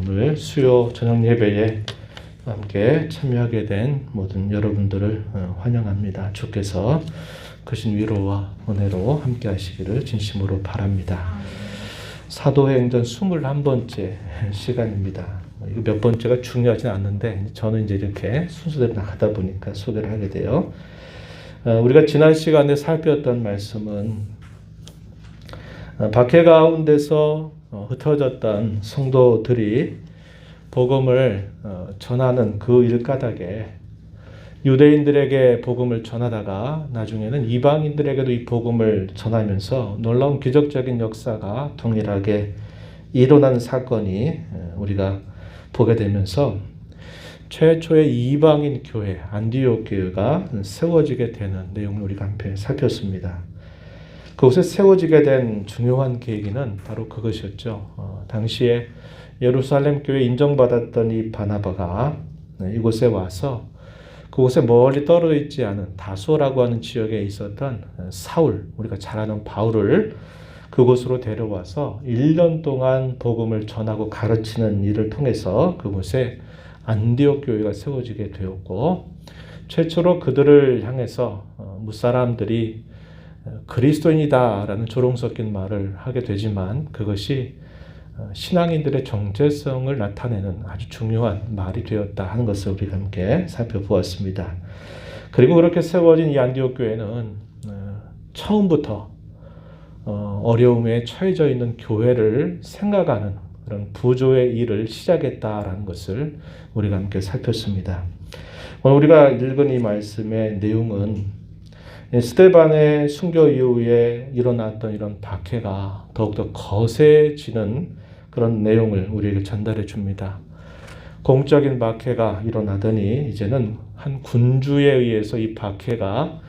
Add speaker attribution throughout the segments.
Speaker 1: 오늘 수요 저녁 예배에 함께 참여하게 된 모든 여러분들을 환영합니다. 주께서 크신 위로와 은혜로 함께 하시기를 진심으로 바랍니다. 사도행전 21번째 시간입니다. 이거 몇 번째가 중요하진 않는데 저는 이제 이렇게 순서대로 나가다 보니까 소개를 하게 돼요. 우리가 지난 시간에 살폈던 말씀은 박해 가운데서 흩어졌던 성도들이 복음을 전하는 그 일가닥에 유대인들에게 복음을 전하다가 나중에는 이방인들에게도 이 복음을 전하면서 놀라운 기적적인 역사가 동일하게 일어난 사건이 우리가 보게 되면서 최초의 이방인 교회 안디옥 교회가 세워지게 되는 내용을 우리가 함께 살폈습니다. 그곳에 세워지게 된 중요한 계기는 바로 그것이었죠. 당시에 예루살렘 교회 인정받았던 이 바나바가 이곳에 와서 그곳에 멀리 떨어져 있지 않은 다소라고 하는 지역에 있었던 사울, 우리가 잘 아는 바울을 그곳으로 데려와서 1년 동안 복음을 전하고 가르치는 일을 통해서 그곳에 안디옥 교회가 세워지게 되었고, 최초로 그들을 향해서 무사람들이 그리스도인이다라는 조롱 섞인 말을 하게 되지만 그것이 신앙인들의 정체성을 나타내는 아주 중요한 말이 되었다 하는 것을 우리가 함께 살펴보았습니다. 그리고 그렇게 세워진 이 안디옥 교회는 처음부터 어려움에 처해져 있는 교회를 생각하는 그런 부조의 일을 시작했다라는 것을 우리가 함께 살폈습니다. 오늘 우리가 읽은 이 말씀의 내용은 스데반의 순교 이후에 일어났던 이런 박해가 더욱더 거세지는 그런 내용을 우리에게 전달해 줍니다. 공적인 박해가 일어나더니 이제는 한 군주에 의해서 이 박해가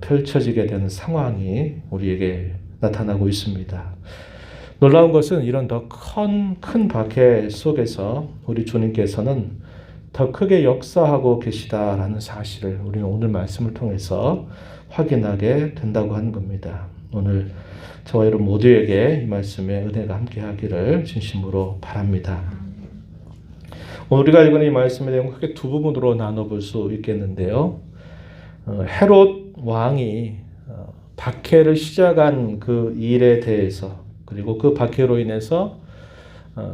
Speaker 1: 펼쳐지게 되는 상황이 우리에게 나타나고 있습니다. 놀라운 것은 이런 더 큰 박해 속에서 우리 주님께서는 더 크게 역사하고 계시다라는 사실을 우리는 오늘 말씀을 통해서 확인하게 된다고 하는 겁니다. 오늘 저와 여러분 모두에게 이 말씀에 은혜가 함께하기를 진심으로 바랍니다. 오늘 우리가 읽은 이 말씀의 내용은 크게 두 부분으로 나눠볼 수 있겠는데요. 헤롯 왕이 박해를 시작한 그 일에 대해서, 그리고 그 박해로 인해서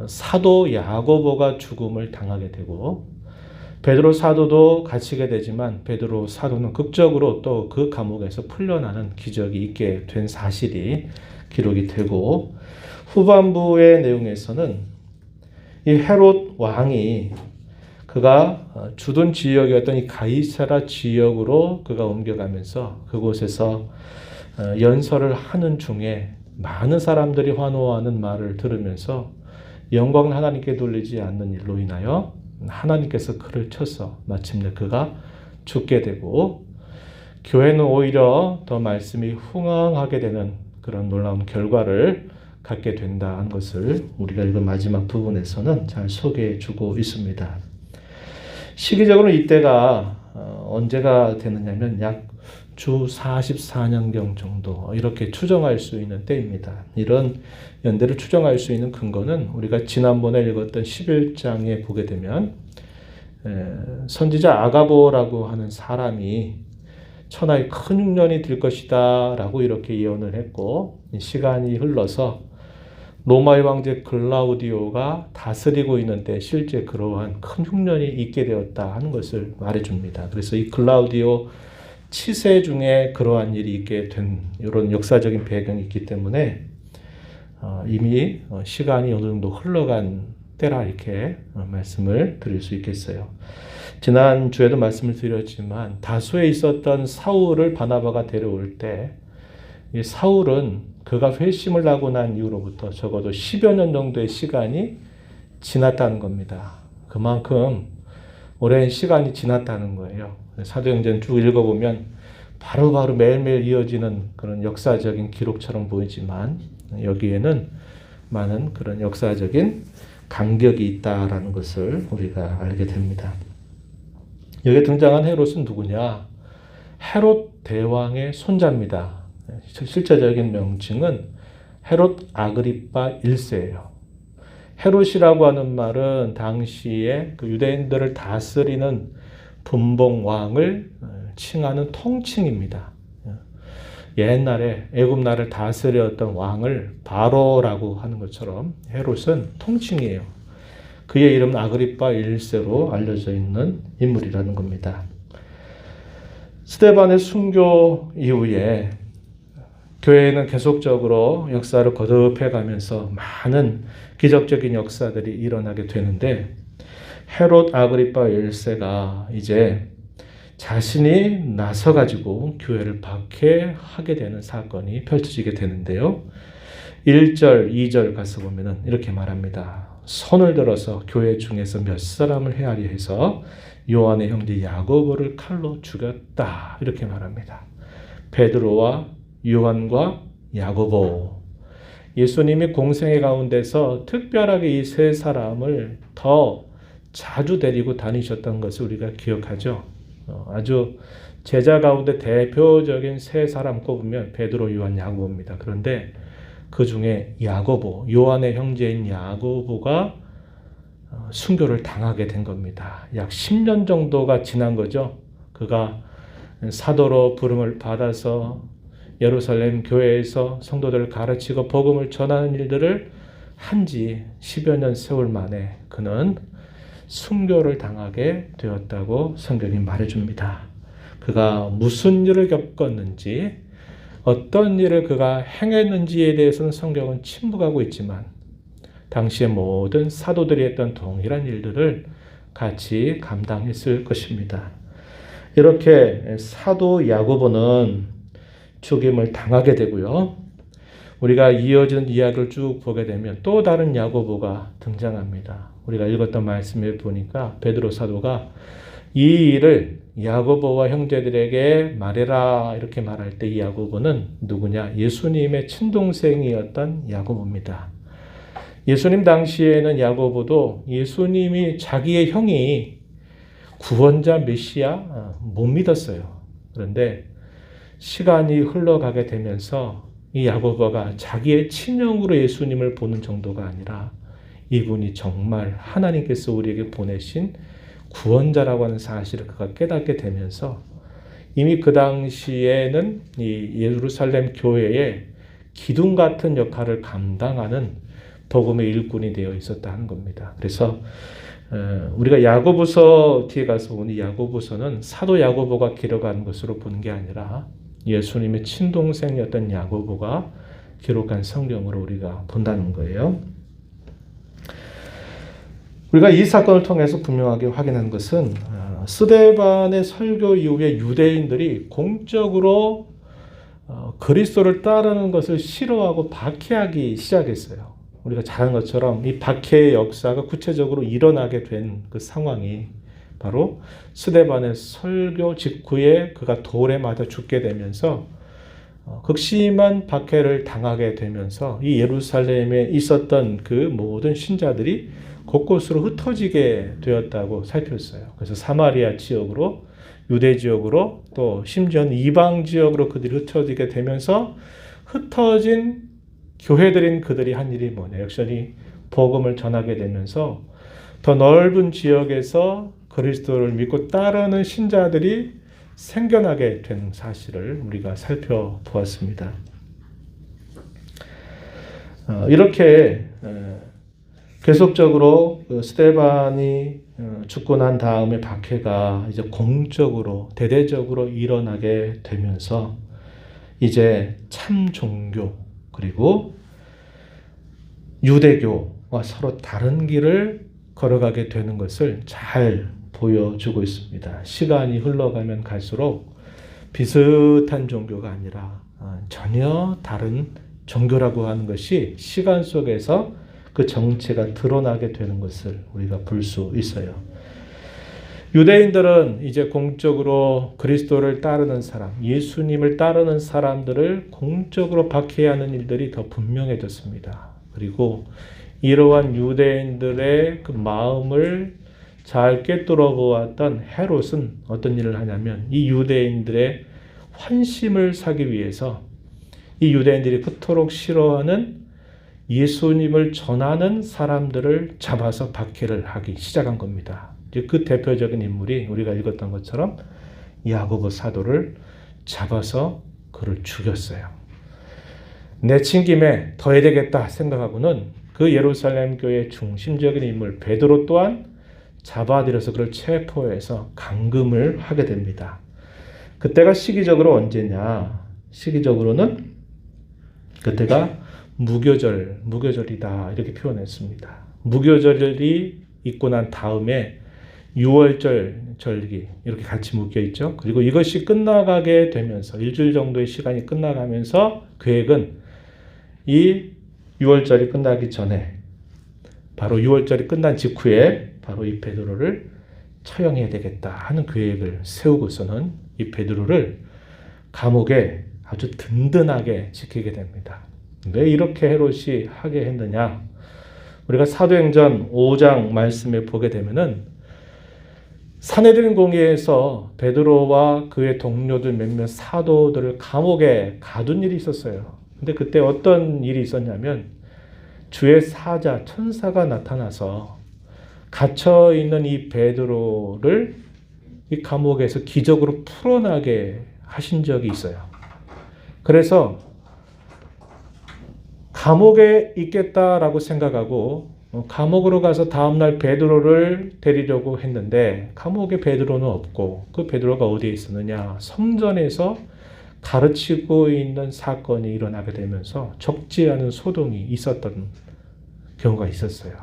Speaker 1: 사도 야고보가 죽음을 당하게 되고 베드로 사도도 갇히게 되지만 베드로 사도는 극적으로 또 그 감옥에서 풀려나는 기적이 있게 된 사실이 기록이 되고, 후반부의 내용에서는 이 헤롯 왕이 그가 주둔 지역이었던 이 가이사라 지역으로 그가 옮겨가면서 그곳에서 연설을 하는 중에 많은 사람들이 환호하는 말을 들으면서 영광을 하나님께 돌리지 않는 일로 인하여 하나님께서 그를 쳐서 마침내 그가 죽게 되고, 교회는 오히려 더 말씀이 흥황하게 되는 그런 놀라운 결과를 갖게 된다는 것을 우리가 읽은 마지막 부분에서는 잘 소개해 주고 있습니다. 시기적으로 이때가 언제가 되느냐면 약 주 44년경 정도 이렇게 추정할 수 있는 때입니다. 이런 연대를 추정할 수 있는 근거는 우리가 지난번에 읽었던 11장에 보게 되면 선지자 아가보라고 하는 사람이 천하의 큰 흉년이 들 것이다 라고 이렇게 예언을 했고, 시간이 흘러서 로마의 황제 글라우디오가 다스리고 있는데 실제 그러한 큰 흉년이 있게 되었다 하는 것을 말해줍니다. 그래서 이 글라우디오 치세 중에 그러한 일이 있게 된 이런 역사적인 배경이 있기 때문에 이미 시간이 어느 정도 흘러간 때라 이렇게 말씀을 드릴 수 있겠어요. 지난 주에도 말씀을 드렸지만 다소에 있었던 사울을 바나바가 데려올 때 이 사울은 그가 회심을 하고 난 이후로부터 적어도 10여 년 정도의 시간이 지났다는 겁니다. 그만큼 오랜 시간이 지났다는 거예요. 사도행전 쭉 읽어보면 바로바로 매일매일 이어지는 그런 역사적인 기록처럼 보이지만 여기에는 많은 그런 역사적인 간격이 있다라는 것을 우리가 알게 됩니다. 여기에 등장한 헤롯은 누구냐? 헤롯 대왕의 손자입니다. 실제적인 명칭은 헤롯 아그리파 1세예요. 헤롯이라고 하는 말은 당시에 그 유대인들을 다스리는 분봉왕을 칭하는 통칭입니다. 옛날에 애굽 나라를 다스렸던 왕을 바로라고 하는 것처럼 헤롯은 통칭이에요. 그의 이름은 아그리파 1세로 알려져 있는 인물이라는 겁니다. 스데반의 순교 이후에 교회는 계속적으로 역사를 거듭해 가면서 많은 기적적인 역사들이 일어나게 되는데, 헤롯 아그리파 1세가 이제 자신이 나서가지고 교회를 박해하게 되는 사건이 펼쳐지게 되는데요. 1절, 2절 가서 보면은 이렇게 말합니다. 손을 들어서 교회 중에서 몇 사람을 헤아려 해서 요한의 형제 야고보를 칼로 죽였다. 이렇게 말합니다. 베드로와 요한과 야고보. 예수님이 공생의 가운데서 특별하게 이 세 사람을 더 자주 데리고 다니셨던 것을 우리가 기억하죠. 아주 제자 가운데 대표적인 세 사람 꼽으면 베드로, 요한, 야고보입니다. 그런데 그 중에 야고보, 요한의 형제인 야고보가 순교를 당하게 된 겁니다. 약 10년 정도가 지난 거죠. 그가 사도로 부름을 받아서 예루살렘 교회에서 성도들을 가르치고 복음을 전하는 일들을 한지 10여 년 세월 만에 그는 순교를 당하게 되었다고 성경이 말해줍니다. 그가 무슨 일을 겪었는지, 어떤 일을 그가 행했는지에 대해서는 성경은 침묵하고 있지만 당시의 모든 사도들이 했던 동일한 일들을 같이 감당했을 것입니다. 이렇게 사도 야고보는 죽임을 당하게 되고요. 우리가 이어진 이야기를 쭉 보게 되면 또 다른 야고보가 등장합니다. 우리가 읽었던 말씀에 보니까 베드로 사도가 이 일을 야고보와 형제들에게 말해라 이렇게 말할 때 이 야고보는 누구냐? 예수님의 친동생이었던 야고보입니다. 예수님 당시에는 야고보도 예수님이 자기의 형이 구원자 메시아 못 믿었어요. 그런데 시간이 흘러가게 되면서 이 야고보가 자기의 친형으로 예수님을 보는 정도가 아니라 이분이 정말 하나님께서 우리에게 보내신 구원자라고 하는 사실을 그가 깨닫게 되면서 이미 그 당시에는 이 예루살렘 교회의 기둥 같은 역할을 감당하는 복음의 일꾼이 되어 있었다는 겁니다. 그래서 우리가 야고보서 뒤에 가서 보니 야고보서는 사도 야고보가 기록한 것으로 보는 게 아니라 예수님의 친동생이었던 야고보가 기록한 성경으로 우리가 본다는 거예요. 우리가 이 사건을 통해서 분명하게 확인한 것은 스데반의 설교 이후에 유대인들이 공적으로 그리스도를 따르는 것을 싫어하고 박해하기 시작했어요. 우리가 잘 아는 것처럼 이 박해의 역사가 구체적으로 일어나게 된 그 상황이 바로 스데반의 설교 직후에 그가 돌에 맞아 죽게 되면서 극심한 박해를 당하게 되면서 이 예루살렘에 있었던 그 모든 신자들이 곳곳으로 흩어지게 되었다고 살폈어요. 그래서 사마리아 지역으로, 유대 지역으로, 또 심지어는 이방 지역으로 그들이 흩어지게 되면서 흩어진 교회들인 그들이 한 일이 뭐냐? 역시 복음을 전하게 되면서 더 넓은 지역에서 그리스도를 믿고 따르는 신자들이 생겨나게 된 사실을 우리가 살펴보았습니다. 이렇게 계속적으로 스데반이 죽고 난 다음에 박해가 이제 공적으로 대대적으로 일어나게 되면서 이제 참 종교 그리고 유대교와 서로 다른 길을 걸어가게 되는 것을 잘 보여주고 있습니다. 시간이 흘러가면 갈수록 비슷한 종교가 아니라 전혀 다른 종교라고 하는 것이 시간 속에서 그 정체가 드러나게 되는 것을 우리가 볼 수 있어요. 유대인들은 이제 공적으로 그리스도를 따르는 사람, 예수님을 따르는 사람들을 공적으로 박해하는 일들이 더 분명해졌습니다. 그리고 이러한 유대인들의 그 마음을 잘 꿰뚫어 보았던 헤롯은 어떤 일을 하냐면 이 유대인들의 환심을 사기 위해서 이 유대인들이 그토록 싫어하는 예수님을 전하는 사람들을 잡아서 박해를 하기 시작한 겁니다. 그 대표적인 인물이 우리가 읽었던 것처럼 야고보 사도를 잡아서 그를 죽였어요. 내친 김에 더 해야 되겠다 생각하고는 그 예루살렘 교회의 중심적인 인물 베드로 또한 잡아들여서 그를 체포해서 감금을 하게 됩니다. 그때가 시기적으로 언제냐? 시기적으로는 그때가 무교절이다 이렇게 표현했습니다. 무교절이 있고 난 다음에 유월절 절기 이렇게 같이 묶여 있죠. 그리고 이것이 끝나가게 되면서 일주일 정도의 시간이 끝나가면서 계획은 이 유월절이 끝나기 전에 바로 유월절이 끝난 직후에 바로 이 베드로를 처형해야 되겠다 하는 계획을 세우고서는 이 베드로를 감옥에 아주 든든하게 지키게 됩니다. 왜 이렇게 헤롯이 하게 했느냐? 우리가 사도행전 5장 말씀에 보게 되면은 산헤드린 공회에서 베드로와 그의 동료들 몇몇 사도들을 감옥에 가둔 일이 있었어요. 근데 그때 어떤 일이 있었냐면 주의 사자 천사가 나타나서 갇혀 있는 이 베드로를 이 감옥에서 기적으로 풀어나게 하신 적이 있어요. 그래서 감옥에 있겠다라고 생각하고 감옥으로 가서 다음날 베드로를 데리려고 했는데 감옥에 베드로는 없고 그 베드로가 어디에 있었느냐? 성전에서 가르치고 있는 사건이 일어나게 되면서 적지 않은 소동이 있었던 경우가 있었어요.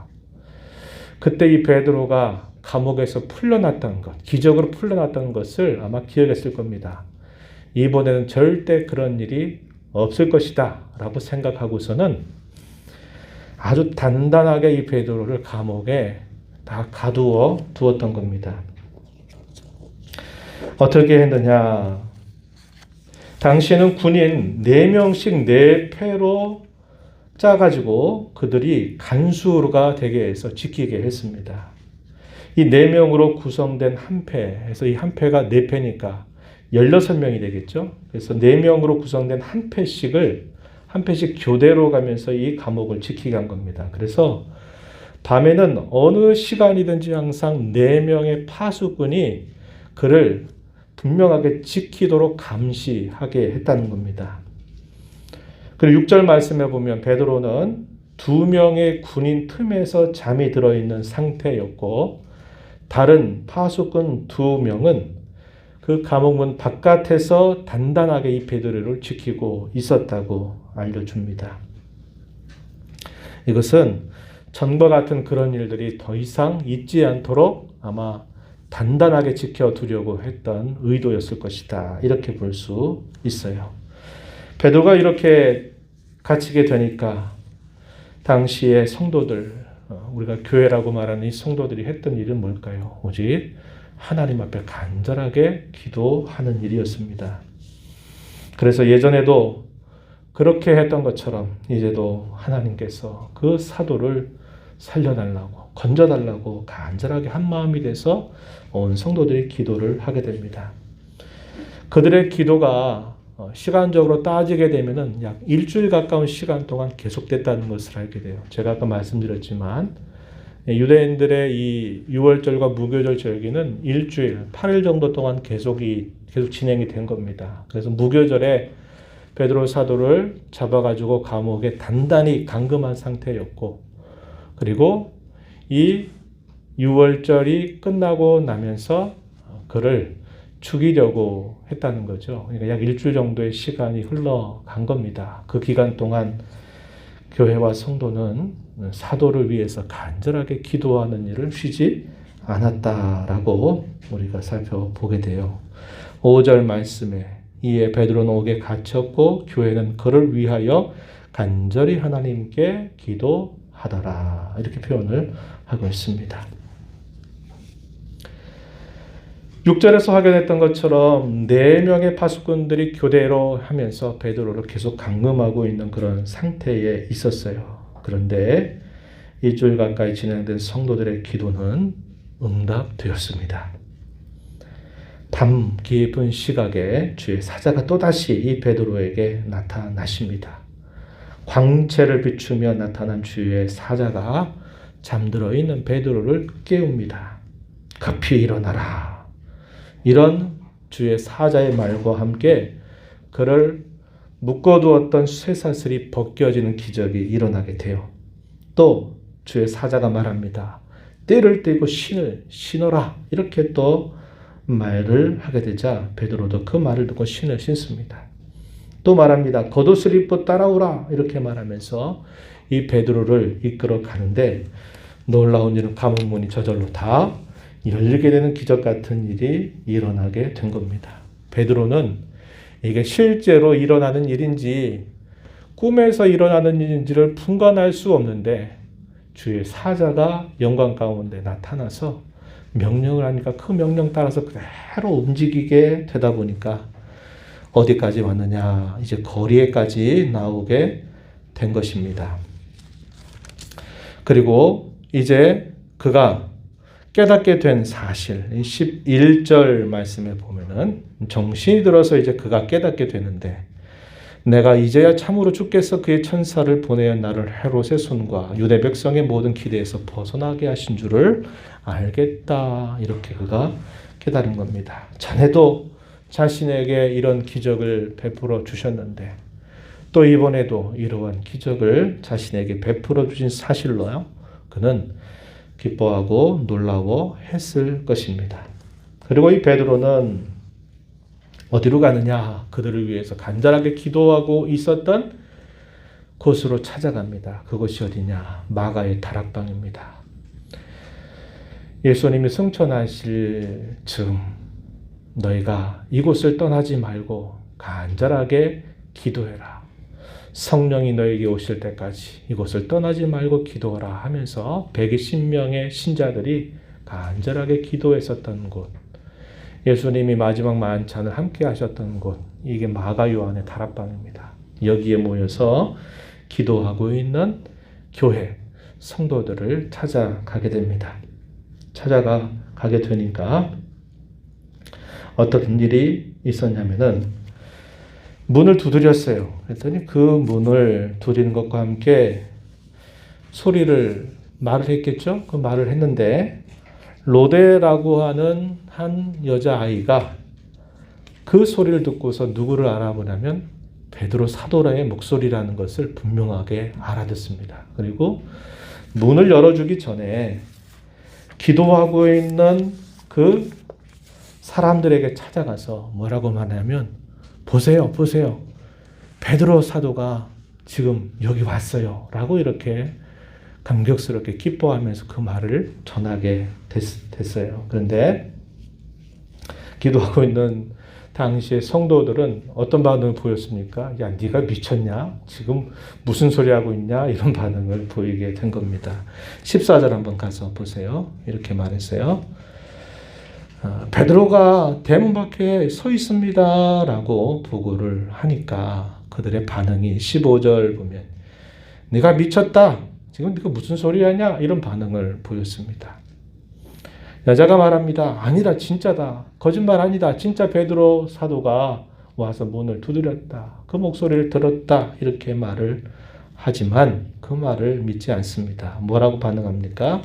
Speaker 1: 그때 이 베드로가 감옥에서 풀려났다는 것, 기적으로 풀려났다는 것을 아마 기억했을 겁니다. 이번에는 절대 그런 일이 없을 것이다 라고 생각하고서는 아주 단단하게 이 베드로를 감옥에 다 가두어 두었던 겁니다. 어떻게 했느냐? 당시에는 군인 4명씩 4패로 짜가지고 그들이 간수가 되게 해서 지키게 했습니다. 이 4명으로 구성된 한 패에서 이 한 패가 4패니까 16명이 되겠죠. 그래서 4명으로 구성된 한 패씩 교대로 가면서 이 감옥을 지키게 한 겁니다. 그래서 밤에는 어느 시간이든지 항상 4명의 파수꾼이 그를 분명하게 지키도록 감시하게 했다는 겁니다. 그리고 6절 말씀에 보면 베드로는 2명의 군인 틈에서 잠이 들어있는 상태였고 다른 파수꾼 2명은 그 감옥문 바깥에서 단단하게 이 베드로를 지키고 있었다고 알려줍니다. 이것은 전과 같은 그런 일들이 더 이상 있지 않도록 아마 단단하게 지켜두려고 했던 의도였을 것이다. 이렇게 볼 수 있어요. 베드로가 이렇게 갇히게 되니까 당시의 성도들, 우리가 교회라고 말하는 이 성도들이 했던 일은 뭘까요? 오직 하나님 앞에 간절하게 기도하는 일이었습니다. 그래서 예전에도 그렇게 했던 것처럼 이제도 하나님께서 그 사도를 살려달라고 건져달라고 간절하게 한 마음이 돼서 온 성도들이 기도를 하게 됩니다. 그들의 기도가 시간적으로 따지게 되면은 약 일주일 가까운 시간 동안 계속됐다는 것을 알게 돼요. 제가 아까 말씀드렸지만 유대인들의 이 유월절과 무교절 절기는 일주일, 8일 정도 동안 계속 진행이 된 겁니다. 그래서 무교절에 베드로 사도를 잡아가지고 감옥에 단단히 감금한 상태였고, 그리고 이 유월절이 끝나고 나면서 그를 죽이려고 했다는 거죠. 그러니까 약 일주일 정도의 시간이 흘러간 겁니다. 그 기간 동안 교회와 성도는 사도를 위해서 간절하게 기도하는 일을 쉬지 않았다라고 우리가 살펴보게 돼요. 5절 말씀에 이에 베드로는 옥에 갇혔고 교회는 그를 위하여 간절히 하나님께 기도하더라. 이렇게 표현을 하고 있습니다. 6절에서 확인했던 것처럼 4명의 파수꾼들이 교대로 하면서 베드로를 계속 감금하고 있는 그런 상태에 있었어요. 그런데 일주일 가까이 진행된 성도들의 기도는 응답되었습니다. 밤 깊은 시각에 주의 사자가 또다시 이 베드로에게 나타나십니다. 광채를 비추며 나타난 주의 사자가 잠들어 있는 베드로를 깨웁니다. 급히 일어나라. 이런 주의 사자의 말과 함께 그를 묶어두었던 쇠사슬이 벗겨지는 기적이 일어나게 돼요. 또 주의 사자가 말합니다. 띠를 띠고 신을 신어라. 이렇게 또 말을 하게 되자 베드로도 그 말을 듣고 신을 신습니다. 또 말합니다. 겉옷을 입고 따라오라. 이렇게 말하면서 이 베드로를 이끌어 가는데 놀라운 일은 감옥문이 저절로 다 열리게 되는 기적 같은 일이 일어나게 된 겁니다. 베드로는 이게 실제로 일어나는 일인지 꿈에서 일어나는 일인지를 분간할 수 없는데 주의 사자가 영광 가운데 나타나서 명령을 하니까 그 명령 따라서 그대로 움직이게 되다 보니까 어디까지 왔느냐? 이제 거리에까지 나오게 된 것입니다. 그리고 이제 그가 깨닫게 된 사실, 11절 말씀에 보면은 정신이 들어서 이제 그가 깨닫게 되는데 내가 이제야 참으로 주께서 그의 천사를 보내어 나를 헤롯의 손과 유대 백성의 모든 기대에서 벗어나게 하신 줄을 알겠다. 이렇게 그가 깨달은 겁니다. 자네도 자신에게 이런 기적을 베풀어 주셨는데 또 이번에도 이러한 기적을 자신에게 베풀어 주신 사실로요. 그는 기뻐하고 놀라워했을 것입니다. 그리고 이 베드로는 어디로 가느냐? 그들을 위해서 간절하게 기도하고 있었던 곳으로 찾아갑니다. 그곳이 어디냐? 마가의 다락방입니다. 예수님이 승천하실 즈음 너희가 이곳을 떠나지 말고 간절하게 기도해라. 성령이 너에게 오실 때까지 이곳을 떠나지 말고 기도하라 하면서 120명의 신자들이 간절하게 기도했었던 곳, 예수님이 마지막 만찬을 함께 하셨던 곳, 이게 마가 요한의 다락방입니다. 여기에 모여서 기도하고 있는 교회 성도들을 찾아가게 됩니다. 찾아가게 되니까 어떤 일이 있었냐면은 문을 두드렸어요. 그랬더니 그 문을 두드리는 것과 함께 말을 했겠죠? 그 말을 했는데 로데라고 하는 한 여자아이가 그 소리를 듣고서 누구를 알아보냐면 베드로 사도라의 목소리라는 것을 분명하게 알아듣습니다. 그리고 문을 열어주기 전에 기도하고 있는 그 사람들에게 찾아가서 뭐라고 말하냐면 보세요. 베드로 사도가 지금 여기 왔어요. 라고 이렇게 감격스럽게 기뻐하면서 그 말을 전하게 됐어요. 그런데 기도하고 있는 당시의 성도들은 어떤 반응을 보였습니까? 야, 네가 미쳤냐? 지금 무슨 소리 하고 있냐? 이런 반응을 보이게 된 겁니다. 14절 한번 가서 보세요. 이렇게 말했어요. 베드로가 대문 밖에 서 있습니다. 라고 보고를 하니까 그들의 반응이 15절 보면 네가 미쳤다. 지금 네가 무슨 소리 하냐? 이런 반응을 보였습니다. 여자가 말합니다. 아니다. 진짜다. 거짓말 아니다. 진짜 베드로 사도가 와서 문을 두드렸다. 그 목소리를 들었다. 이렇게 말을 하지만 그 말을 믿지 않습니다. 뭐라고 반응합니까?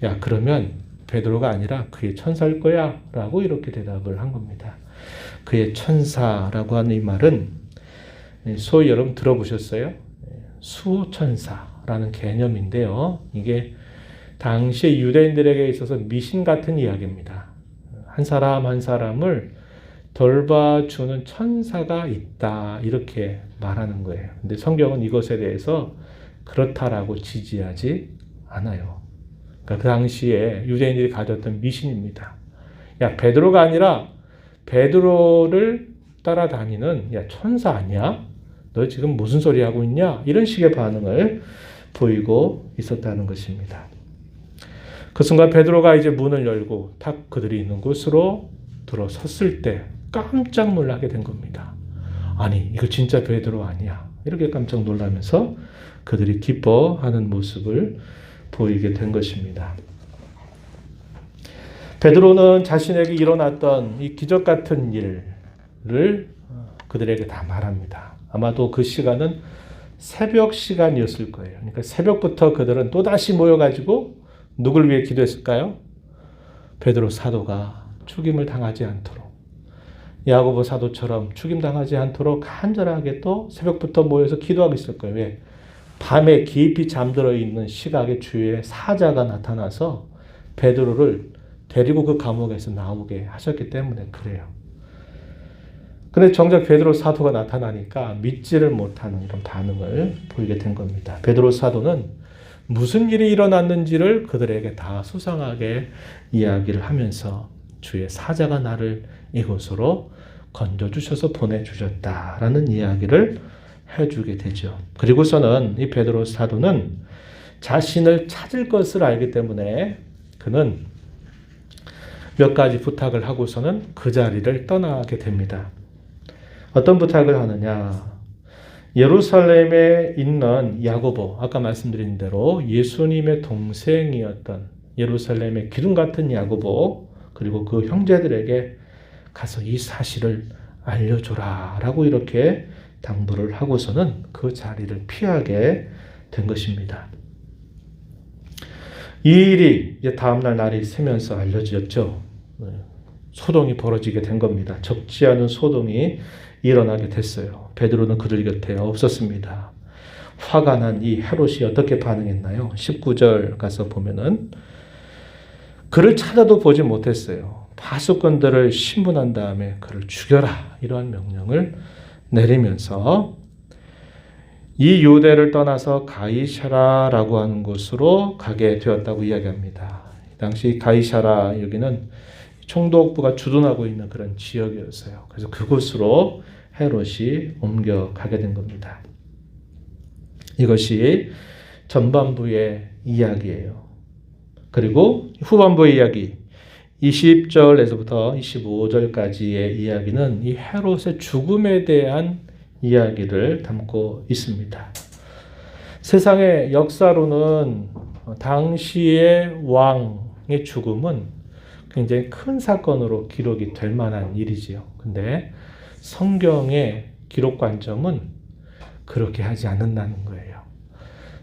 Speaker 1: 야, 그러면 베드로가 아니라 그의 천사일 거야 라고 이렇게 대답을 한 겁니다. 그의 천사라고 하는 이 말은 소위 여러분 들어보셨어요? 수호천사라는 개념인데요. 이게 당시 유대인들에게 있어서 미신 같은 이야기입니다. 한 사람 한 사람을 돌봐주는 천사가 있다 이렇게 말하는 거예요. 근데 성경은 이것에 대해서 그렇다라고 지지하지 않아요. 그 당시에 유대인들이 가졌던 미신입니다. 야, 베드로가 아니라 베드로를 따라다니는 야, 천사 아니야? 너 지금 무슨 소리 하고 있냐? 이런 식의 반응을 보이고 있었다는 것입니다. 그 순간 베드로가 이제 문을 열고 탁 그들이 있는 곳으로 들어섰을 때 깜짝 놀라게 된 겁니다. 아니, 이거 진짜 베드로 아니야? 이렇게 깜짝 놀라면서 그들이 기뻐하는 모습을 보이게 된 것입니다. 베드로는 자신에게 일어났던 이 기적 같은 일을 그들에게 다 말합니다. 아마도 그 시간은 새벽 시간이었을 거예요. 그러니까 새벽부터 그들은 또다시 모여가지고 누굴 위해 기도했을까요? 베드로 사도가 죽임을 당하지 않도록, 야고보 사도처럼 죽임당하지 않도록 간절하게 또 새벽부터 모여서 기도하고 있을 거예요. 왜? 밤에 깊이 잠들어 있는 시각에 주의 사자가 나타나서 베드로를 데리고 그 감옥에서 나오게 하셨기 때문에 그래요. 근데 정작 베드로 사도가 나타나니까 믿지를 못하는 그런 반응을 보이게 된 겁니다. 베드로 사도는 무슨 일이 일어났는지를 그들에게 다 수상하게 이야기를 하면서 주의 사자가 나를 이곳으로 건져주셔서 보내주셨다라는 이야기를 해주게 되죠. 그리고서는 이 베드로 사도는 자신을 찾을 것을 알기 때문에 그는 몇 가지 부탁을 하고서는 그 자리를 떠나게 됩니다. 어떤 부탁을 하느냐? 예루살렘에 있는 야고보, 아까 말씀드린 대로 예수님의 동생이었던 예루살렘의 기둥 같은 야고보, 그리고 그 형제들에게 가서 이 사실을 알려줘라 라고 이렇게 당부를 하고서는 그 자리를 피하게 된 것입니다. 이 일이 이제 다음날 날이 새면서 알려졌죠. 소동이 벌어지게 된 겁니다. 적지 않은 소동이 일어나게 됐어요. 베드로는 그들 곁에 없었습니다. 화가 난 이 헤롯이 어떻게 반응했나요? 19절 가서 보면은 그를 찾아도 보지 못했어요. 파수꾼들을 신문한 다음에 그를 죽여라 이러한 명령을 내리면서 이 유대를 떠나서 가이사라라고 하는 곳으로 가게 되었다고 이야기합니다. 당시 가이사라 여기는 총독부가 주둔하고 있는 그런 지역이었어요. 그래서 그곳으로 헤롯이 옮겨가게 된 겁니다. 이것이 전반부의 이야기예요. 그리고 후반부의 이야기 20절에서부터 25절까지의 이야기는 이 헤롯의 죽음에 대한 이야기를 담고 있습니다. 세상의 역사로는 당시의 왕의 죽음은 굉장히 큰 사건으로 기록이 될 만한 일이지요. 근데 성경의 기록 관점은 그렇게 하지 않는다는 거예요.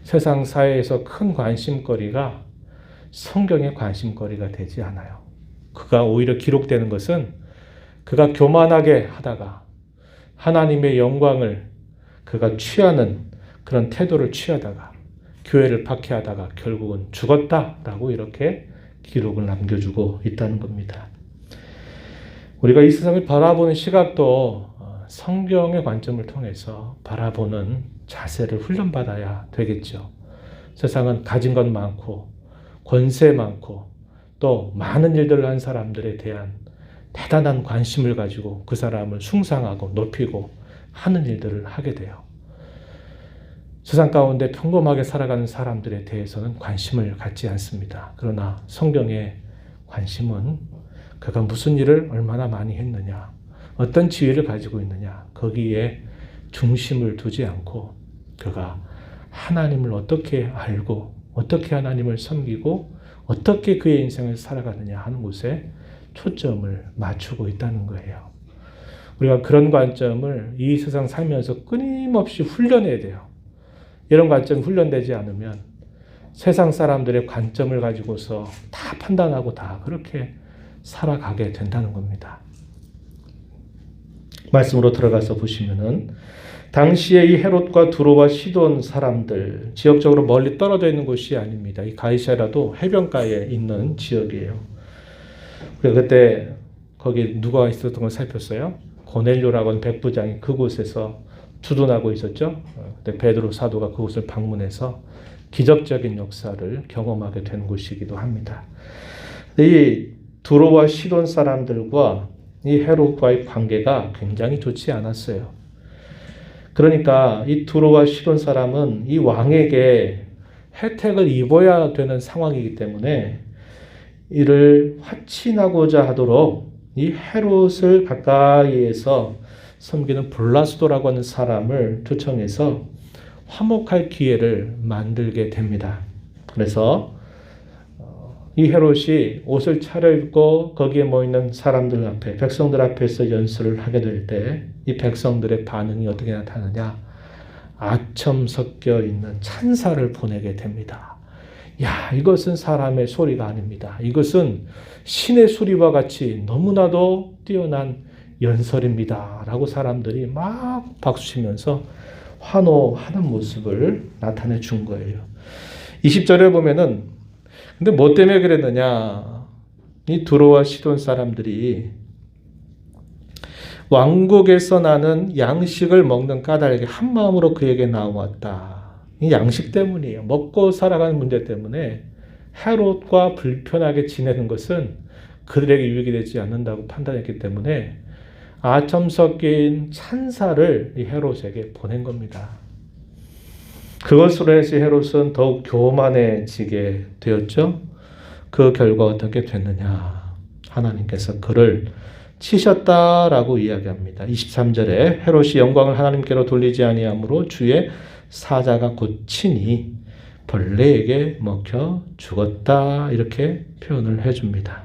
Speaker 1: 세상 사회에서 큰 관심거리가 성경의 관심거리가 되지 않아요. 그가 오히려 기록되는 것은 그가 교만하게 하다가 하나님의 영광을 그가 취하는 그런 태도를 취하다가 교회를 박해하다가 결국은 죽었다라고 이렇게 기록을 남겨주고 있다는 겁니다. 우리가 이 세상을 바라보는 시각도 성경의 관점을 통해서 바라보는 자세를 훈련받아야 되겠죠. 세상은 가진 것 많고 권세 많고 또 많은 일들을 한 사람들에 대한 대단한 관심을 가지고 그 사람을 숭상하고 높이고 하는 일들을 하게 돼요. 세상 가운데 평범하게 살아가는 사람들에 대해서는 관심을 갖지 않습니다. 그러나 성경의 관심은 그가 무슨 일을 얼마나 많이 했느냐, 어떤 지위를 가지고 있느냐, 거기에 중심을 두지 않고 그가 하나님을 어떻게 알고 어떻게 하나님을 섬기고 어떻게 그의 인생을 살아가느냐 하는 곳에 초점을 맞추고 있다는 거예요. 우리가 그런 관점을 이 세상 살면서 끊임없이 훈련해야 돼요. 이런 관점이 훈련되지 않으면 세상 사람들의 관점을 가지고서 다 판단하고 다 그렇게 살아가게 된다는 겁니다. 말씀으로 들어가서 보시면은 당시에 이 헤롯과 두로와 시돈 사람들, 지역적으로 멀리 떨어져 있는 곳이 아닙니다. 이 가이사라도 해변가에 있는 지역이에요. 그때 거기 누가 있었던 걸 살폈어요? 고넬료라고 하는 백부장이 그곳에서 주둔하고 있었죠. 그때 베드로 사도가 그곳을 방문해서 기적적인 역사를 경험하게 된 곳이기도 합니다. 이 두로와 시돈 사람들과 이 헤롯과의 관계가 굉장히 좋지 않았어요. 그러니까 이 두로와 시돈 사람은 이 왕에게 혜택을 입어야 되는 상황이기 때문에 이를 확신하고자 하도록 이 헤롯을 가까이에서 섬기는 블라스도라고 하는 사람을 초청해서 화목할 기회를 만들게 됩니다. 그래서 이 헤롯이 옷을 차려입고 거기에 모이는 사람들 앞에, 백성들 앞에서 연설을 하게 될 때 이 백성들의 반응이 어떻게 나타나냐? 아첨 섞여 있는 찬사를 보내게 됩니다. 야, 이것은 사람의 소리가 아닙니다. 이것은 신의 소리와 같이 너무나도 뛰어난 연설입니다. 라고 사람들이 막 박수치면서 환호하는 모습을 나타내 준 거예요. 20절에 보면은, 근데 뭐 때문에 그랬느냐? 이 두로와 시돈 사람들이 왕국에서 나는 양식을 먹는 까닭에 한 마음으로 그에게 나왔다. 이 양식 때문이에요. 먹고 살아가는 문제 때문에 헤롯과 불편하게 지내는 것은 그들에게 유익이 되지 않는다고 판단했기 때문에 아첨 섞인 찬사를 이 헤롯에게 보낸 겁니다. 그것으로 해서 헤롯은 더욱 교만해지게 되었죠. 그 결과 어떻게 됐느냐? 하나님께서 그를 치셨다라고 이야기합니다. 23절에 헤롯이 영광을 하나님께로 돌리지 아니하므로 주의 사자가 곧 치니 벌레에게 먹혀 죽었다, 이렇게 표현을 해줍니다.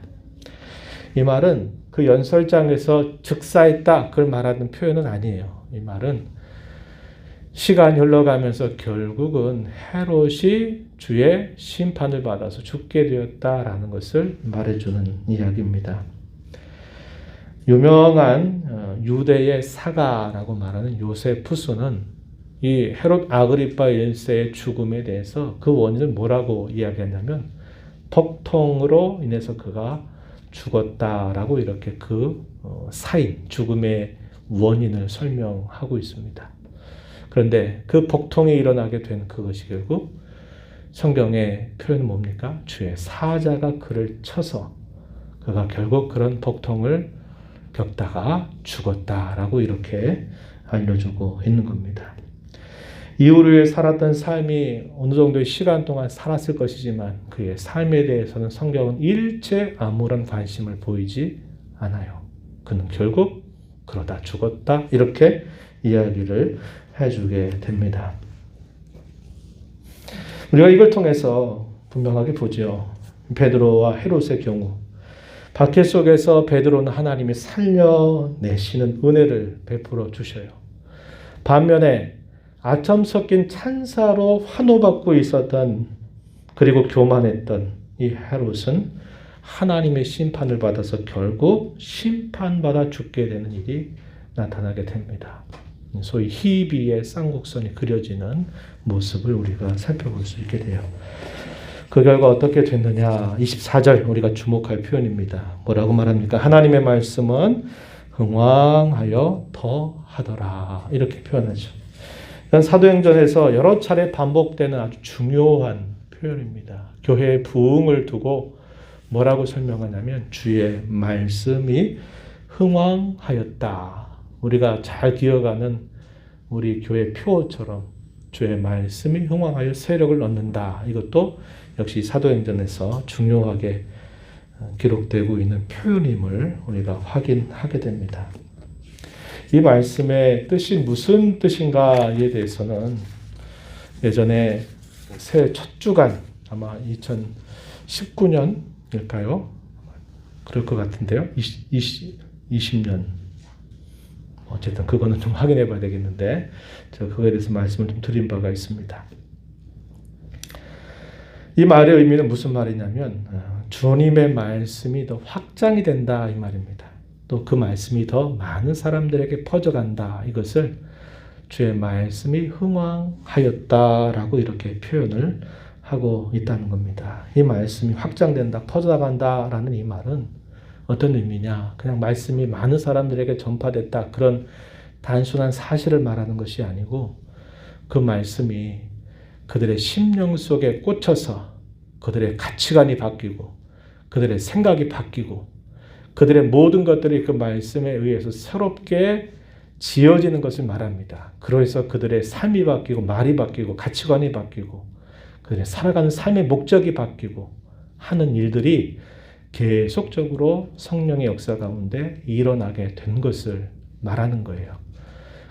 Speaker 1: 이 말은 그 연설장에서 즉사했다 그걸 말하는 표현은 아니에요. 이 말은 시간이 흘러가면서 결국은 헤롯이 주의 심판을 받아서 죽게 되었다라는 것을 말해주는 이야기입니다. 유명한 유대의 사가라고 말하는 요세푸스는 이 헤롯 아그리파 1세의 죽음에 대해서 그 원인을 뭐라고 이야기하냐면 복통으로 인해서 그가 죽었다라고 이렇게 그 사인, 죽음의 원인을 설명하고 있습니다. 그런데 그 복통이 일어나게 된 그것이 결국 성경의 표현은 뭡니까? 주의 사자가 그를 쳐서 그가 결국 그런 복통을 겪다가 죽었다라고 이렇게 알려주고 있는 겁니다. 이후에 살았던 삶이 어느 정도의 시간 동안 살았을 것이지만 그의 삶에 대해서는 성경은 일체 아무런 관심을 보이지 않아요. 그는 결국 그러다 죽었다, 이렇게 이야기를 해주게 됩니다. 우리가 이걸 통해서 분명하게 보죠. 베드로와 헤롯의 경우 박해 속에서 베드로는 하나님이 살려내시는 은혜를 베풀어 주셔요. 반면에 아첨 섞인 찬사로 환호받고 있었던, 그리고 교만했던 이 헤롯은 하나님의 심판을 받아서 결국 심판받아 죽게 되는 일이 나타나게 됩니다. 소위 희비의 쌍곡선이 그려지는 모습을 우리가 살펴볼 수 있게 돼요. 그 결과 어떻게 됐느냐? 24절 우리가 주목할 표현입니다. 뭐라고 말합니까? 하나님의 말씀은 흥왕하여 더하더라, 이렇게 표현하죠. 이건 사도행전에서 여러 차례 반복되는 아주 중요한 표현입니다. 교회의 부흥을 두고 뭐라고 설명하냐면 주의 말씀이 흥왕하였다. 우리가 잘 기억하는 우리 교회 표어처럼 주의 말씀이 흥왕하여 세력을 얻는다. 이것도 역시 사도행전에서 중요하게 기록되고 있는 표현임을 우리가 확인하게 됩니다. 이 말씀의 뜻이 무슨 뜻인가에 대해서는 예전에 새해 첫 주간, 아마 2019년일까요? 그럴 것 같은데요. 20년. 어쨌든 그거는 좀 확인해 봐야 되겠는데 제가 그거에 대해서 말씀을 좀 드린 바가 있습니다. 이 말의 의미는 무슨 말이냐면 주님의 말씀이 더 확장이 된다, 이 말입니다. 또 그 말씀이 더 많은 사람들에게 퍼져간다. 이것을 주의 말씀이 흥왕하였다라고 이렇게 표현을 하고 있다는 겁니다. 이 말씀이 확장된다, 퍼져나간다라는 이 말은 어떤 의미냐? 그냥 말씀이 많은 사람들에게 전파됐다, 그런 단순한 사실을 말하는 것이 아니고 그 말씀이 그들의 심령 속에 꽂혀서 그들의 가치관이 바뀌고 그들의 생각이 바뀌고 그들의 모든 것들이 그 말씀에 의해서 새롭게 지어지는 것을 말합니다. 그래서 그들의 삶이 바뀌고 말이 바뀌고 가치관이 바뀌고 그들의 살아가는 삶의 목적이 바뀌고 하는 일들이 계속적으로 성령의 역사 가운데 일어나게 된 것을 말하는 거예요.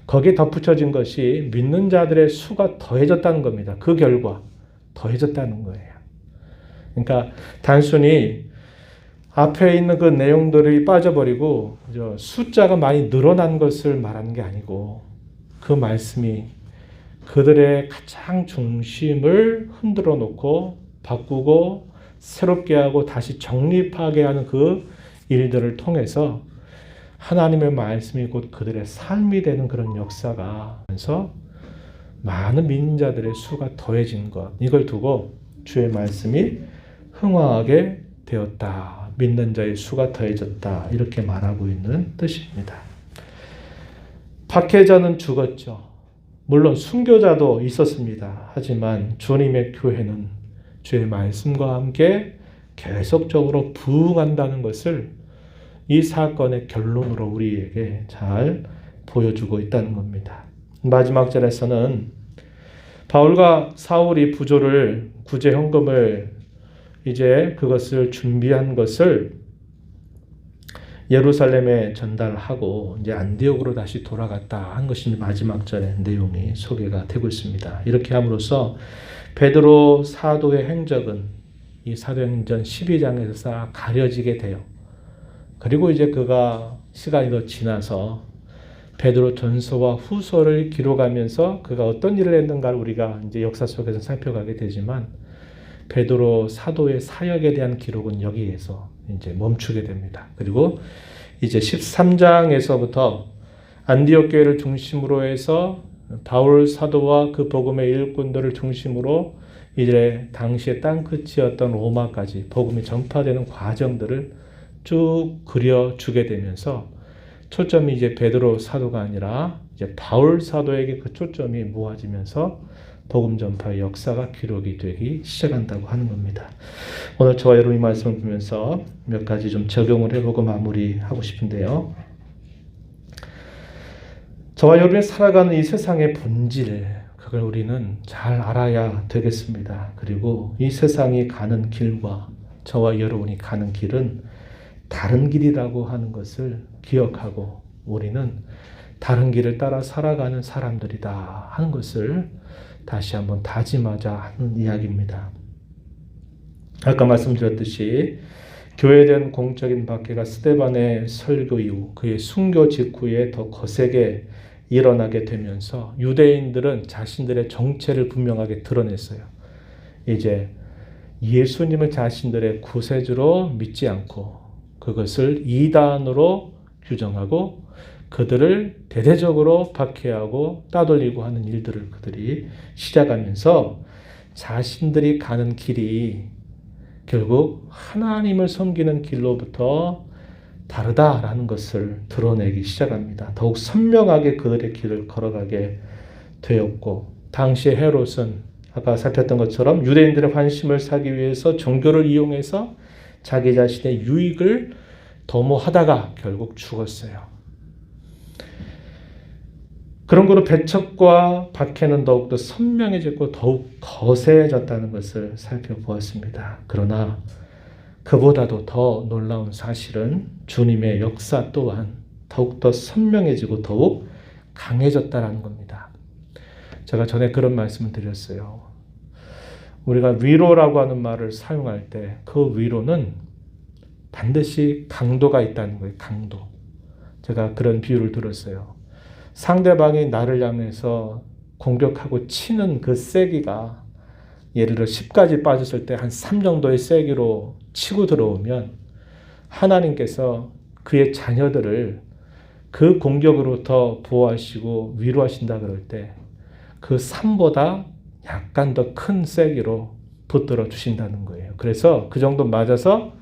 Speaker 1: 거기에 덧붙여진 것이 믿는 자들의 수가 더해졌다는 겁니다. 그 결과 더해졌다는 거예요. 그러니까 단순히 앞에 있는 그 내용들이 빠져버리고 숫자가 많이 늘어난 것을 말하는 게 아니고 그 말씀이 그들의 가장 중심을 흔들어 놓고 바꾸고 새롭게 하고 다시 정립하게 하는 그 일들을 통해서 하나님의 말씀이 곧 그들의 삶이 되는 그런 역사가 하면서 많은 믿는자들의 수가 더해진 것, 이걸 두고 주의 말씀이 흥황하게 되었다. 믿는 자의 수가 더해졌다. 이렇게 말하고 있는 뜻입니다. 박해자는 죽었죠. 물론 순교자도 있었습니다. 하지만 주님의 교회는 주의 말씀과 함께 계속적으로 부흥한다는 것을 이 사건의 결론으로 우리에게 잘 보여주고 있다는 겁니다. 마지막 절에서는 바울과 사울이 부조를 구제 헌금을 이제 그것을 준비한 것을 예루살렘에 전달하고 이제 안디옥으로 다시 돌아갔다 한 것이 마지막 절의 내용이 소개가 되고 있습니다. 이렇게 함으로써 베드로 사도의 행적은 이 사도행전 12장에서 싹 가려지게 돼요. 그리고 이제 그가 시간이 더 지나서 베드로 전서와 후서를 기록하면서 그가 어떤 일을 했는가를 우리가 이제 역사 속에서 살펴가게 되지만 베드로 사도의 사역에 대한 기록은 여기에서 이제 멈추게 됩니다. 그리고 이제 13장에서부터 안디옥 교회를 중심으로 해서 바울 사도와 그 복음의 일꾼들을 중심으로 이제 당시의 땅끝이었던 로마까지 복음이 전파되는 과정들을 쭉 그려주게 되면서 초점이 이제 베드로 사도가 아니라 이제 바울 사도에게 그 초점이 모아지면서 복음 전파의 역사가 기록이 되기 시작한다고 하는 겁니다. 오늘 저와 여러분이 말씀을 보면서 몇 가지 좀 적용을 해보고 마무리하고 싶은데요. 저와 여러분이 살아가는 이 세상의 본질, 그걸 우리는 잘 알아야 되겠습니다. 그리고 이 세상이 가는 길과 저와 여러분이 가는 길은 다른 길이라고 하는 것을 기억하고 우리는 다른 길을 따라 살아가는 사람들이다 하는 것을 다시 한번 다짐하자 하는 이야기입니다. 아까 말씀드렸듯이 교회에 대한 공적인 박해가 스데반의 설교 이후 그의 순교 직후에 더 거세게 일어나게 되면서 유대인들은 자신들의 정체를 분명하게 드러냈어요. 이제 예수님을 자신들의 구세주로 믿지 않고 그것을 이단으로 규정하고 그들을 대대적으로 박해하고 따돌리고 하는 일들을 그들이 시작하면서 자신들이 가는 길이 결국 하나님을 섬기는 길로부터 다르다라는 것을 드러내기 시작합니다. 더욱 선명하게 그들의 길을 걸어가게 되었고 당시 헤롯은 아까 살폈던 것처럼 유대인들의 환심을 사기 위해서 종교를 이용해서 자기 자신의 유익을 도모하다가 결국 죽었어요. 그런 거로 배척과 박해는 더욱더 선명해졌고 더욱 거세졌다는 것을 살펴보았습니다. 그러나 그보다도 더 놀라운 사실은 주님의 역사 또한 더욱더 선명해지고 더욱 강해졌다는 겁니다. 제가 전에 그런 말씀을 드렸어요. 우리가 위로라고 하는 말을 사용할 때 그 위로는 반드시 강도가 있다는 거예요. 강도. 제가 그런 비유를 들었어요. 상대방이 나를 향해서 공격하고 치는 그 세기가 예를 들어 10까지 빠졌을 때 한 3 정도의 세기로 치고 들어오면 하나님께서 그의 자녀들을 그 공격으로부터 보호하시고 위로하신다 그럴 때 그 3보다 약간 더 큰 세기로 붙들어 주신다는 거예요. 그래서 그 정도 맞아서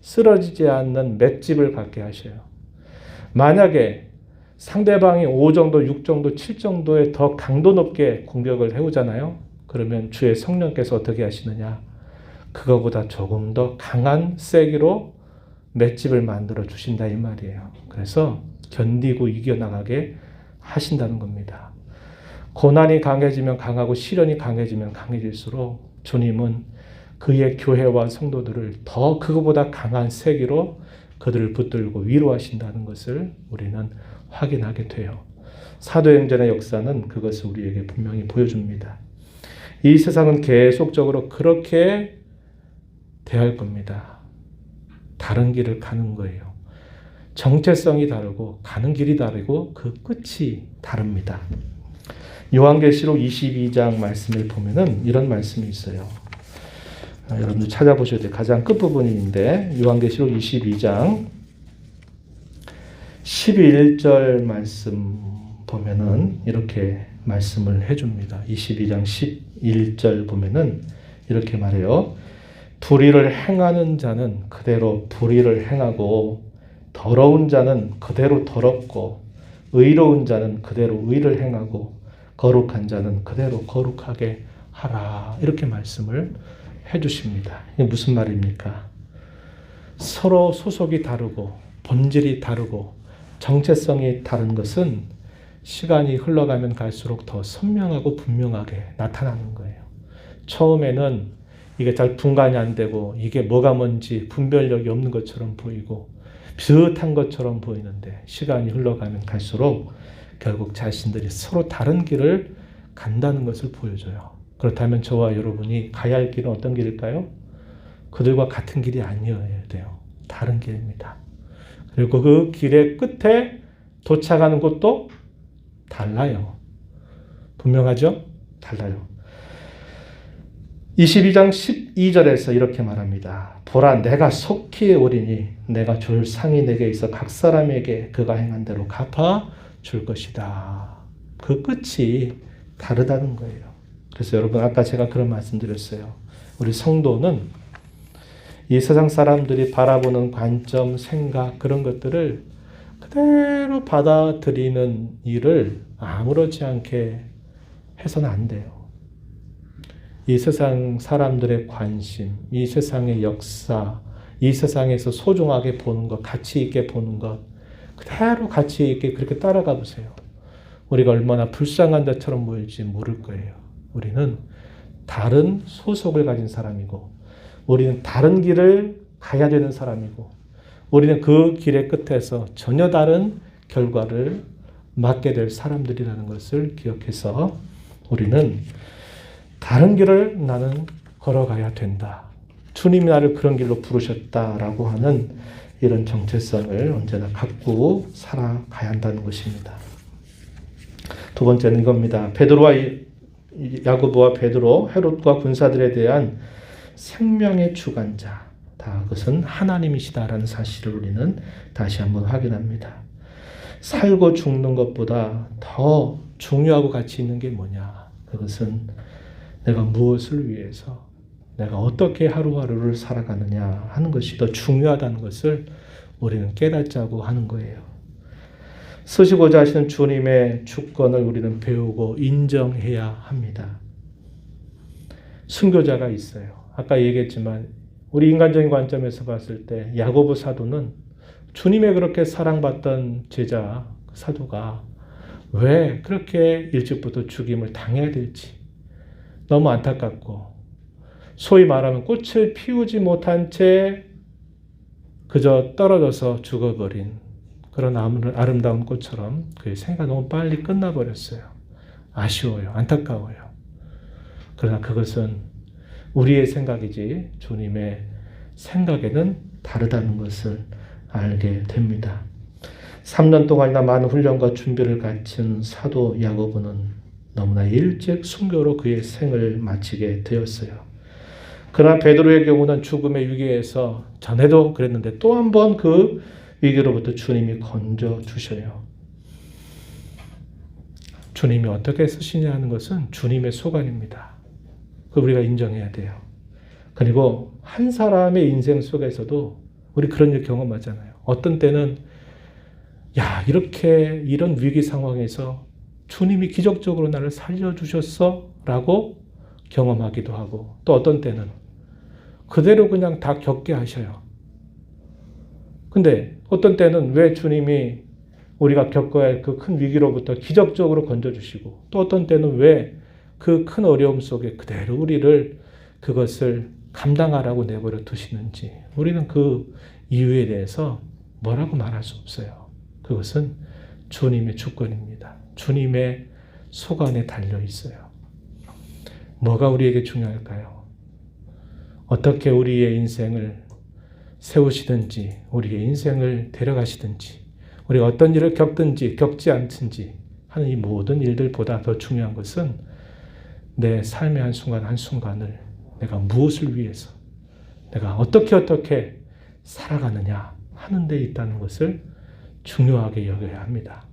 Speaker 1: 쓰러지지 않는 맷집을 갖게 하셔요. 만약에 상대방이 5 정도, 6 정도, 7 정도의 더 강도 높게 공격을 해오잖아요. 그러면 주의 성령께서 어떻게 하시느냐? 그거보다 조금 더 강한 세기로 맷집을 만들어 주신다 이 말이에요. 그래서 견디고 이겨나가게 하신다는 겁니다. 고난이 강해지면 강하고 시련이 강해지면 강해질수록 주님은 그의 교회와 성도들을 더 그거보다 강한 세기로 그들을 붙들고 위로하신다는 것을 우리는 확인하게 돼요. 사도행전의 역사는 그것을 우리에게 분명히 보여줍니다. 이 세상은 계속적으로 그렇게 대할 겁니다. 다른 길을 가는 거예요. 정체성이 다르고 가는 길이 다르고 그 끝이 다릅니다. 요한계시록 22장 말씀을 보면은 이런 말씀이 있어요. 여러분들 찾아보셔야 돼요. 가장 끝부분인데 요한계시록 22장 11절 말씀 보면은 이렇게 말씀을 해줍니다. 22장 11절 보면은 이렇게 말해요. 불의를 행하는 자는 그대로 불의를 행하고 더러운 자는 그대로 더럽고 의로운 자는 그대로 의를 행하고 거룩한 자는 그대로 거룩하게 하라. 이렇게 말씀을 해주십니다. 이게 무슨 말입니까? 서로 소속이 다르고 본질이 다르고 정체성이 다른 것은 시간이 흘러가면 갈수록 더 선명하고 분명하게 나타나는 거예요. 처음에는 이게 잘 분간이 안 되고 이게 뭐가 뭔지 분별력이 없는 것처럼 보이고 비슷한 것처럼 보이는데 시간이 흘러가면 갈수록 결국 자신들이 서로 다른 길을 간다는 것을 보여줘요. 그렇다면 저와 여러분이 가야 할 길은 어떤 길일까요? 그들과 같은 길이 아니어야 돼요. 다른 길입니다. 그리고 그 길의 끝에 도착하는 곳도 달라요. 분명하죠? 달라요. 22장 12절에서 이렇게 말합니다. 보라, 내가 속히 오리니 내가 줄 상이 내게 있어 각 사람에게 그가 행한 대로 갚아 줄 것이다. 그 끝이 다르다는 거예요. 그래서 여러분 아까 제가 그런 말씀 드렸어요. 우리 성도는 이 세상 사람들이 바라보는 관점, 생각 그런 것들을 그대로 받아들이는 일을 아무렇지 않게 해서는 안 돼요. 이 세상 사람들의 관심, 이 세상의 역사, 이 세상에서 소중하게 보는 것, 가치 있게 보는 것, 그대로 가치 있게 그렇게 따라가 보세요. 우리가 얼마나 불쌍한 자처럼 보일지 모를 거예요. 우리는 다른 소속을 가진 사람이고, 우리는 다른 길을 가야 되는 사람이고, 우리는 그 길의 끝에서 전혀 다른 결과를 맞게 될 사람들이라는 것을 기억해서 우리는 다른 길을 나는 걸어가야 된다. 주님이 나를 그런 길로 부르셨다라고 하는 이런 정체성을 언제나 갖고 살아가야 한다는 것입니다. 두 번째는 이겁니다. 베드로와 야고보와 베드로, 헤롯과 군사들에 대한 생명의 주관자, 다 그것은 하나님이시다라는 사실을 우리는 다시 한번 확인합니다. 살고 죽는 것보다 더 중요하고 가치 있는 게 뭐냐? 그것은 내가 무엇을 위해서, 내가 어떻게 하루하루를 살아가느냐 하는 것이 더 중요하다는 것을 우리는 깨닫자고 하는 거예요. 쓰시고자 하시는 주님의 주권을 우리는 배우고 인정해야 합니다. 순교자가 있어요. 아까 얘기했지만 우리 인간적인 관점에서 봤을 때 야고보 사도는 주님의 그렇게 사랑받던 제자 사도가 왜 그렇게 일찍부터 죽임을 당해야 될지 너무 안타깝고, 소위 말하면 꽃을 피우지 못한 채 그저 떨어져서 죽어버린 그런 아름다운 꽃처럼 그의 생애가 너무 빨리 끝나버렸어요. 아쉬워요. 안타까워요. 그러나 그것은 우리의 생각이지 주님의 생각에는 다르다는 것을 알게 됩니다. 3년 동안이나 많은 훈련과 준비를 갖춘 사도 야고보는 너무나 일찍 순교로 그의 생을 마치게 되었어요. 그러나 베드로의 경우는 죽음의 위기에서 전에도 그랬는데 또 한 번 그 위기로부터 주님이 건져주셔요. 주님이 어떻게 쓰시냐 하는 것은 주님의 소관입니다. 그걸 우리가 인정해야 돼요. 그리고 한 사람의 인생 속에서도 우리 그런 일 경험하잖아요. 어떤 때는 이렇게 이런 위기 상황에서 주님이 기적적으로 나를 살려주셨어? 라고 경험하기도 하고, 또 어떤 때는 그대로 그냥 다 겪게 하셔요. 근데 어떤 때는 왜 주님이 우리가 겪어야 할 그 큰 위기로부터 기적적으로 건져주시고, 또 어떤 때는 왜 그 큰 어려움 속에 그대로 우리를 그것을 감당하라고 내버려 두시는지 우리는 그 이유에 대해서 뭐라고 말할 수 없어요. 그것은 주님의 주권입니다. 주님의 소관에 달려 있어요. 뭐가 우리에게 중요할까요? 어떻게 우리의 인생을 세우시든지, 우리의 인생을 데려가시든지, 우리가 어떤 일을 겪든지 겪지 않든지 하는 이 모든 일들보다 더 중요한 것은 내 삶의 한순간 한순간을 내가 무엇을 위해서, 내가 어떻게 살아가느냐 하는 데 있다는 것을 중요하게 여겨야 합니다.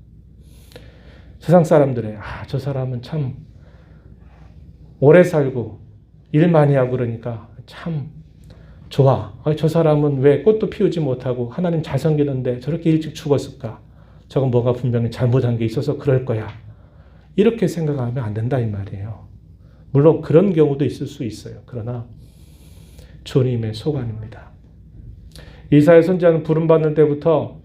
Speaker 1: 세상 사람들의 저 사람은 참 오래 살고 일 많이 하고 그러니까 참 좋아. 저 사람은 왜 꽃도 피우지 못하고 하나님 잘 섬기는데 저렇게 일찍 죽었을까? 저건 뭐가 분명히 잘못한 게 있어서 그럴 거야. 이렇게 생각하면 안 된다 이 말이에요. 물론 그런 경우도 있을 수 있어요. 그러나 주님의 소관입니다. 이사야 선지자는 부름받는 때부터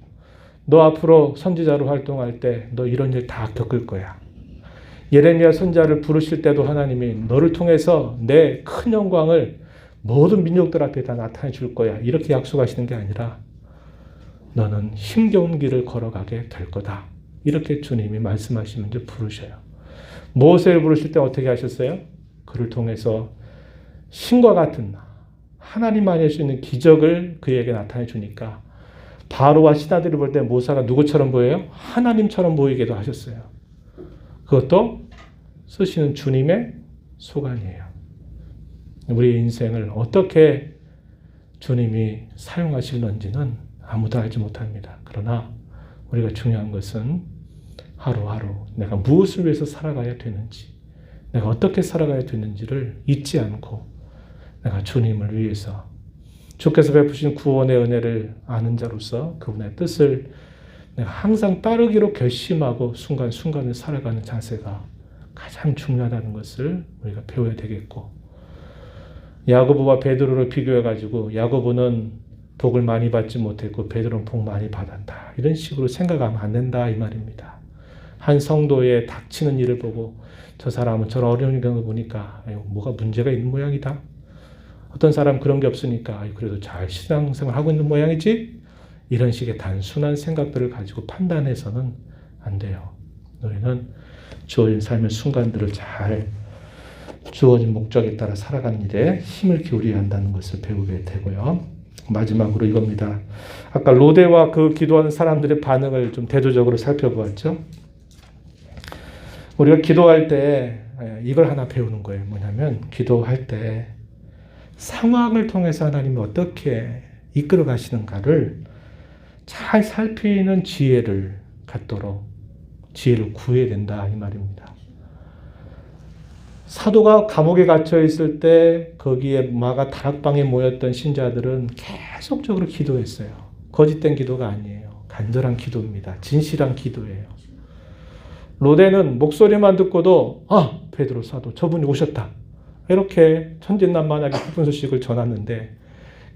Speaker 1: 너 앞으로 선지자로 활동할 때 너 이런 일 다 겪을 거야. 예레미야 선지자를 부르실 때도 하나님이 너를 통해서 내 큰 영광을 모든 민족들 앞에 다 나타내 줄 거야. 이렇게 약속하시는 게 아니라 너는 힘겨운 길을 걸어가게 될 거다. 이렇게 주님이 말씀하시면서 부르셔요. 모세를 부르실 때 어떻게 하셨어요? 그를 통해서 신과 같은 하나님만이 할 수 있는 기적을 그에게 나타내 주니까 바로와 신하들이 볼 때 모세가 누구처럼 보여요? 하나님처럼 보이기도 하셨어요. 그것도 쓰시는 주님의 소관이에요. 우리 인생을 어떻게 주님이 사용하실는지는 아무도 알지 못합니다. 그러나 우리가 중요한 것은 하루하루 내가 무엇을 위해서 살아가야 되는지, 내가 어떻게 살아가야 되는지를 잊지 않고 내가 주님을 위해서 주께서 베푸신 구원의 은혜를 아는 자로서 그분의 뜻을 내가 항상 따르기로 결심하고 순간순간을 살아가는 자세가 가장 중요하다는 것을 우리가 배워야 되겠고, 야고보와 베드로를 비교해가지고 야고보는 복을 많이 받지 못했고 베드로는 복 많이 받았다. 이런 식으로 생각하면 안 된다 이 말입니다. 한 성도의 닥치는 일을 보고 저 사람은 저런 어려운 경우 보니까 뭐가 문제가 있는 모양이다. 어떤 사람 그런 게 없으니까 그래도 잘 신앙생활 하고 있는 모양이지. 이런 식의 단순한 생각들을 가지고 판단해서는 안 돼요. 우리는 주어진 삶의 순간들을 잘 주어진 목적에 따라 살아가는 일에 힘을 기울여야 한다는 것을 배우게 되고요. 마지막으로 이겁니다. 아까 로데와 그 기도하는 사람들의 반응을 좀 대조적으로 살펴보았죠. 우리가 기도할 때 이걸 하나 배우는 거예요. 뭐냐면 기도할 때 상황을 통해서 하나님이 어떻게 이끌어 가시는가를 잘 살피는 지혜를 갖도록 지혜를 구해야 된다 이 말입니다. 사도가 감옥에 갇혀 있을 때 거기에 마가 다락방에 모였던 신자들은 계속적으로 기도했어요. 거짓된 기도가 아니에요. 간절한 기도입니다. 진실한 기도예요. 로데는 목소리만 듣고도 베드로 사도 저분이 오셨다. 이렇게 천진난만하게 기쁜 소식을 전했는데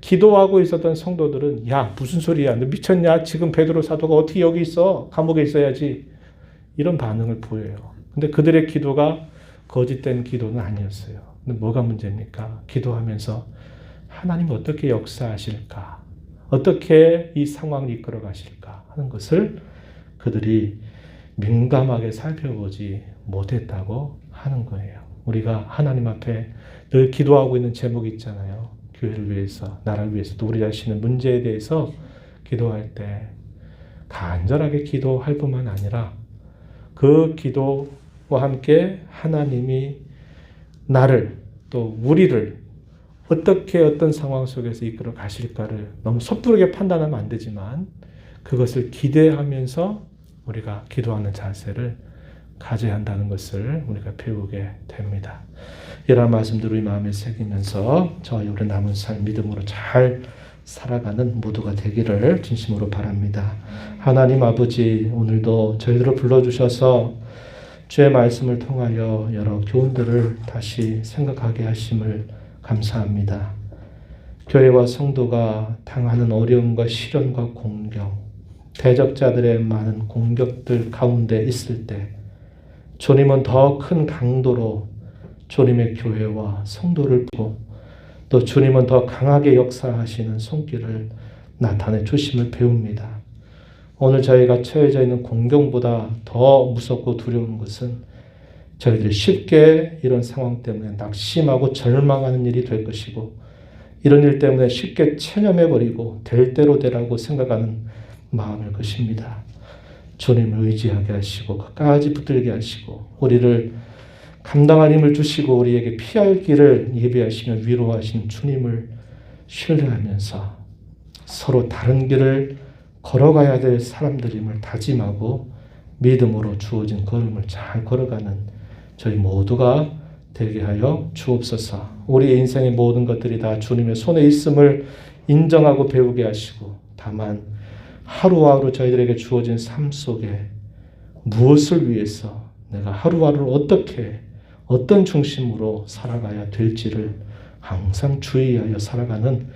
Speaker 1: 기도하고 있었던 성도들은 야 무슨 소리야 너 미쳤냐 지금 베드로 사도가 어떻게 여기 있어 감옥에 있어야지 이런 반응을 보여요. 근데 그들의 기도가 거짓된 기도는 아니었어요. 근데 뭐가 문제입니까? 기도하면서 하나님 어떻게 역사하실까 어떻게 이 상황을 이끌어 가실까 하는 것을 그들이 민감하게 살펴보지 못했다고 하는 거예요. 우리가 하나님 앞에 늘 기도하고 있는 제목이 있잖아요. 교회를 위해서, 나라를 위해서, 또 우리 자신의 문제에 대해서 기도할 때 간절하게 기도할 뿐만 아니라 그 기도와 함께 하나님이 나를 또 우리를 어떻게 어떤 상황 속에서 이끌어 가실까를 너무 섣부르게 판단하면 안 되지만 그것을 기대하면서 우리가 기도하는 자세를 가져야 한다는 것을 우리가 배우게 됩니다. 이런 말씀들을 우리 마음에 새기면서 저희 우리 남은 삶 믿음으로 잘 살아가는 모두가 되기를 진심으로 바랍니다. 하나님 아버지 오늘도 저희들을 불러주셔서 주의 말씀을 통하여 여러 교훈들을 다시 생각하게 하심을 감사합니다. 교회와 성도가 당하는 어려움과 시련과 공경, 대적자들의 많은 공격들 가운데 있을 때 주님은 더 큰 강도로 주님의 교회와 성도를 보고 또 주님은 더 강하게 역사하시는 손길을 나타내 주심을 배웁니다. 오늘 저희가 처해져 있는 공경보다 더 무섭고 두려운 것은 저희들이 쉽게 이런 상황 때문에 낙심하고 절망하는 일이 될 것이고 이런 일 때문에 쉽게 체념해버리고 될 대로 되라고 생각하는 마음일 것입니다. 주님을 의지하게 하시고 끝까지 붙들게 하시고 우리를 감당할 힘을 주시고 우리에게 피할 길을 예비하시며 위로하신 주님을 신뢰하면서 서로 다른 길을 걸어가야 될 사람들임을 다짐하고 믿음으로 주어진 걸음을 잘 걸어가는 저희 모두가 되게 하여 주옵소서. 우리의 인생의 모든 것들이 다 주님의 손에 있음을 인정하고 배우게 하시고 다만 하루하루 저희들에게 주어진 삶 속에 무엇을 위해서 내가 하루하루를 어떻게 어떤 중심으로 살아가야 될지를 항상 주의하여 살아가는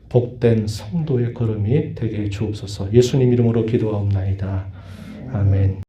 Speaker 1: 복된 성도의 걸음이 되게 해 주옵소서. 예수님 이름으로 기도하옵나이다. 아멘.